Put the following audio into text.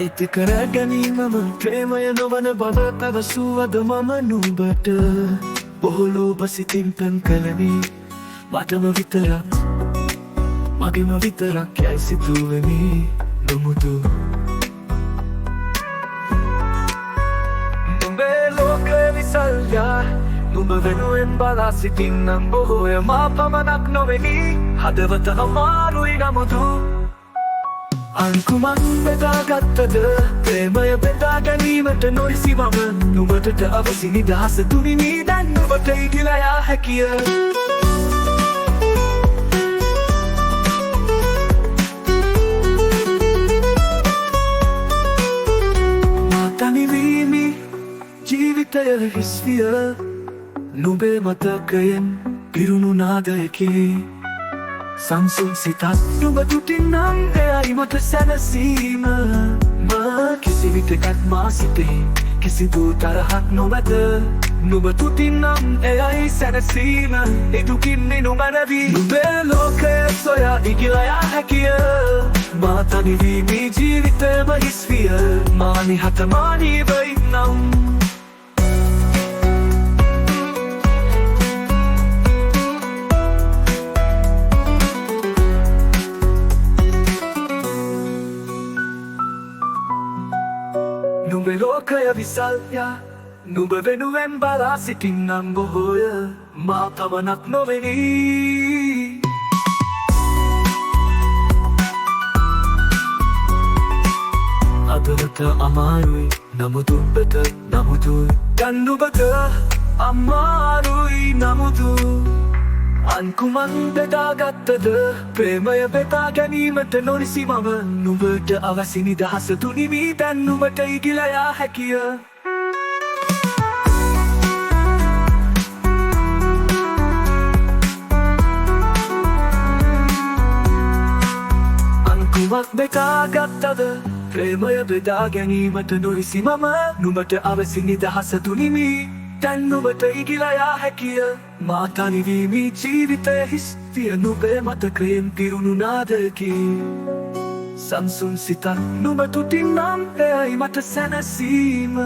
අයිති කර ගැනීමම ප්‍රේමය නොවන බව පැවසුවද මම නුඹට බොහෝ ලෝභ සිතින් පෙම් කළමි මටම විතරක් මගේම විතරක් යයි සිතුවෙමි නොමුදු නුඹේ ලෝකය විසල්යා නුඹ වෙනුවෙන් බලා සිටින්නම් බොහෝය මා පමණක් නොවෙනි හදවත අමාරුයි නමුදු අන්කුමන් බෙදාගත්තද ප්‍රේමය බෙදා ගැනීමට නොරිසි මම නුඹට අවසි නිදහස දුනිමි දැන් නුඹට ඉගිලා යා හැකිය මා තනිවීමි ජීවිතය හිස්විය නුඹේ මතකයෙන් පිරුණු නාදයකි සංසුන් සිතත් නුඹ තුටින්නම් එයයි මට සැනසීම මා කිසි විටකත් මා සිතේ කිසිදු තරහක් නොමැත නුඹ තුටින්නම් එයයි සැනසීම එදුකින්නේ නොමැනවී නුඹේ ලෝකය සොයා ඉගිලා යා හැකිය මා තනිවීමි ජීවිතයම හිස්විය මා නිහතමානීව ඉන්නම් නුඹේ ලෝකය විසල්යා නුඹ වෙනුවෙන් බලා සිටින්නම් බොහෝය මා පමණක් නොවෙනි අදට අමාරුයි නමුත් උඹට නමුදුයි දැන් නුඹට අමාරුයි නමුදු අන්කුමන් බෙදාගත්තද ප්‍රේමය බෙදා ගැනීමට නොරිසි මම නුඹට අවසි නිදහස දුනිමි දැන් නුඹට ඉගිලා යා හැකිය අන්කුමක් බෙදාගත්තද ප්‍රේමය බෙදා ගැනීමට නොරිසි මම නුඹට අවසි නිදහස දුනිමි දැන් නුඹට ඉගිලා යා හැකිය මා තනිවීමි ජීවිතය හිස්විය නුඹේ මතකයෙන් පිරුණු නාදයකි සංසුන් සිතක් නුඹ තුටින්නම් එයයි මට සැනසීම